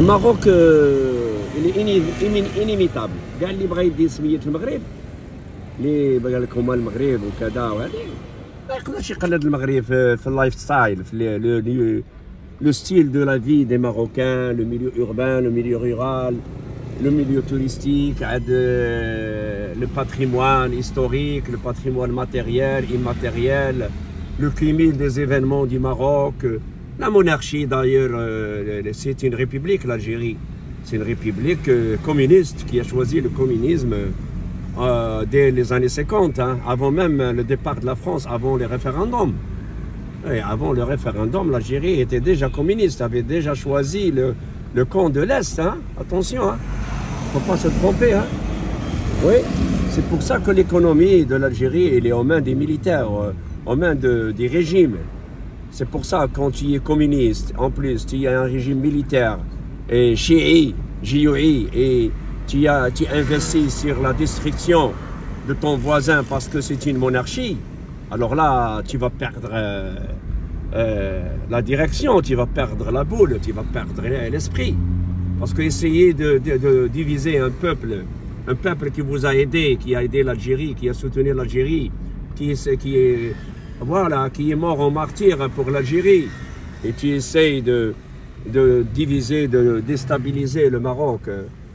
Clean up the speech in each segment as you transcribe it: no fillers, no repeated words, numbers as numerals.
الماروك inimitable. كاع اللي بغى يدي سمية المغرب اللي قال لك هما المغرب وكذا وهذه ما يقدرش يقلد المغرب في اللايف ستايل في le style de la vie des Marocains, le milieu urbain, le milieu rural, le milieu touristique, le patrimoine historique, le patrimoine matériel, immatériel, le cumul des événements du Maroc, la monarchie d'ailleurs, c'est une république l'Algérie, c'est une république communiste qui a choisi le communisme dès les années 50, hein, avant même le départ de la France, avant les référendums. Et avant le référendum, l'Algérie était déjà communiste, avait déjà choisi le camp de l'Est. Hein. Attention, il ne faut pas se tromper. Hein. Oui, c'est pour ça que l'économie de l'Algérie est aux mains des militaires, aux mains des régimes. C'est pour ça que quand tu es communiste, en plus tu as un régime militaire et chiite, et tu investis sur la destruction de ton voisin parce que c'est une monarchie. Alors là, tu vas perdre la direction, tu vas perdre la boule, tu vas perdre l'esprit. Parce qu'essayer de diviser un peuple qui vous a aidé, qui a aidé l'Algérie, qui a soutenu l'Algérie, qui est mort en martyr pour l'Algérie, et tu essayes de diviser, de déstabiliser le Maroc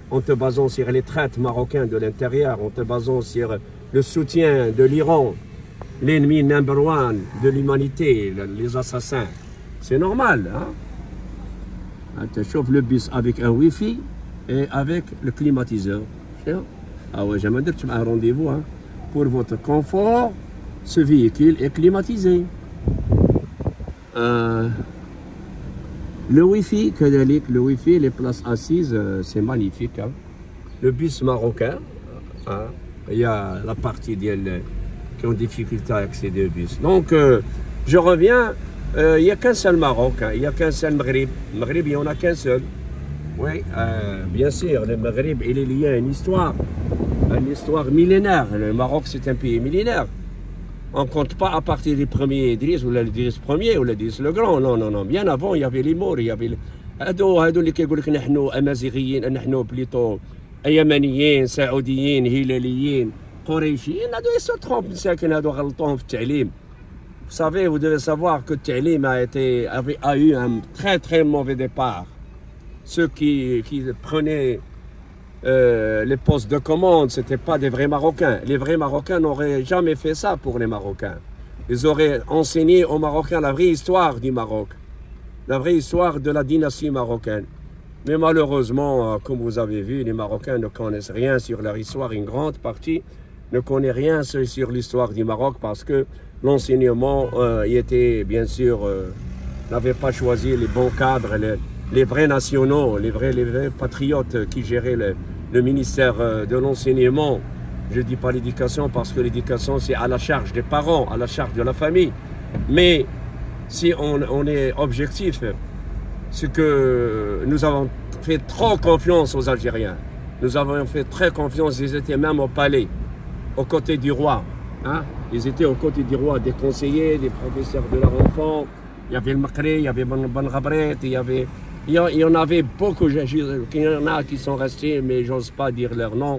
en te basant sur les traites marocains de l'intérieur, en te basant sur le soutien de l'Iran, l'ennemi number one de l'humanité, les assassins. C'est normal, hein? Tu chauffes le bus avec un Wi-Fi et avec le climatiseur. Ah ouais, j'aimerais dire que tu as un rendez-vous, hein? Pour votre confort, ce véhicule est climatisé. Le Wi-Fi, le Wi-Fi, les places assises, c'est magnifique, hein? Le bus marocain, hein? Il y a la partie qui ont difficulté à accéder au bus. Donc, je reviens, il n'y a qu'un seul Maroc, hein, il n'y a qu'un seul Maghreb. Maghreb, il n'y en a qu'un seul. Oui, bien sûr, le Maghreb, il est lié à une histoire millénaire. Le Maroc, c'est un pays millénaire. On ne compte pas à partir du premier Idriss, ou l'Idriss premier, ou l'Idriss le Grand. Non, non, non. Bien avant, il y avait les Maures, il y avait... هادو اللي كيقول لك نحن أمازيغيين، نحن بليتو يمنيين، سعوديين، هلاليين، قريشيين، هادو se trompent مساكن، هادو غلطوهم في التعليم. Vous savez, vous devez savoir que التعليم a eu un très très mauvais départ. Ceux qui prenaient les postes de commande, ce n'étaient pas des vrais Marocains. Les vrais Marocains n'auraient jamais fait ça pour les Marocains. Ils auraient enseigné aux Marocains la vraie histoire du Maroc, la vraie histoire de la dynastie marocaine. Mais malheureusement, comme vous avez vu, les Marocains ne connaissent rien sur leur histoire. Une grande partie ne connaît rien sur l'histoire du Maroc parce que l'enseignement y était, bien sûr, n'avait pas choisi les bons cadres, les vrais nationaux, les vrais patriotes qui géraient le ministère de l'enseignement. Je ne dis pas l'éducation parce que l'éducation c'est à la charge des parents, à la charge de la famille. Mais si on est objectif, c'est que nous avons fait trop confiance aux Algériens. Nous avons fait très confiance, ils étaient même au palais, aux côtés du roi. Hein? Ils étaient aux côtés du roi, des conseillers, des professeurs de leurs enfants. Il y avait le Makri, il y avait Ben Ghabret, il y en avait beaucoup. Il y en a qui sont restés, mais j'ose pas dire leur nom.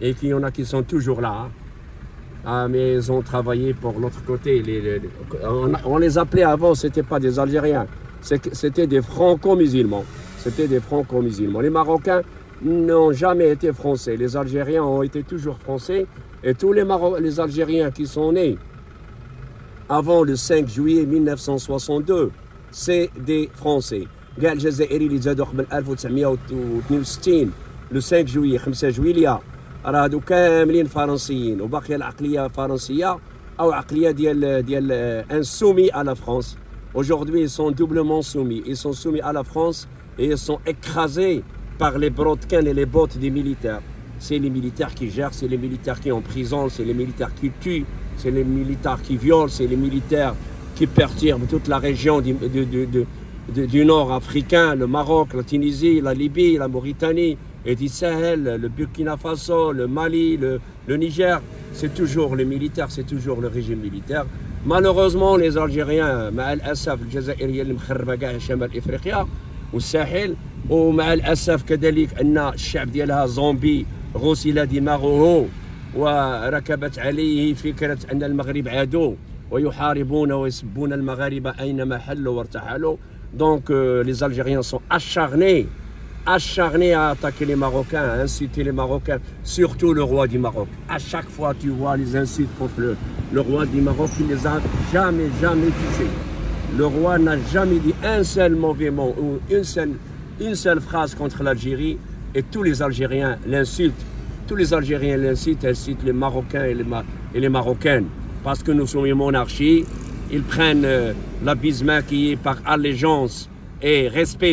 Et qu'il y en a qui sont toujours là. Hein. Ah, mais ils ont travaillé pour l'autre côté. On les appelait avant, ce n'étaient pas des Algériens. C'était des franco-musulmans. C'était des franco-musulmans. Les Marocains n'ont jamais été français. Les Algériens ont été toujours français. Et tous les Algériens qui sont nés avant le 5 juillet 1962, c'est des Français. كاع الجزائري اللي زادوا قبل 1962 le 5 juillet 5 جويلية راه هادو كاملين فرنسيين وباقيه العقليه فرنسيه او عقليه ديال ان soumis à la France. Aujourd'hui ils sont doublement soumis. Ils sont soumis à la France et ils sont écrasés par les brodequins et les bottes des militaires. C'est les militaires qui gèrent, c'est les militaires qui sont en prison, c'est les militaires qui tuent, c'est les militaires qui violent, c'est les militaires qui perturbent toute la région du nord africain, le Maroc, la Tunisie, la Libye, la Mauritanie, et du Sahel, le Burkina Faso, le Mali, le Niger. C'est toujours les militaires, c'est toujours le régime militaire. Malheureusement, les Algériens, مع الأسف الجزائريين اللي مخربة كاع شمال إفريقيا والساحل. ومع الاسف كذلك ان الشعب ديالها زومبي غسل دماغه وركبت عليه فكره ان المغرب عدو ويحاربون ويسبون المغاربه اينما حلوا وارتحلوا. Donc les Algériens sont acharnés à attaquer les Marocains, à insulter les Marocains, surtout le roi du Maroc. À chaque fois tu vois les insultes contre le roi du Maroc, il ne les a jamais touchés. Le roi n'a jamais dit un seul mauvais mot ou une seule phrase contre l'Algérie, et tous les Algériens l'insultent. Tous les Algériens l'insultent, incitent les Marocains et les Marocaines. Parce que nous sommes une monarchie, ils prennent la Bismarck qui est par allégeance et respect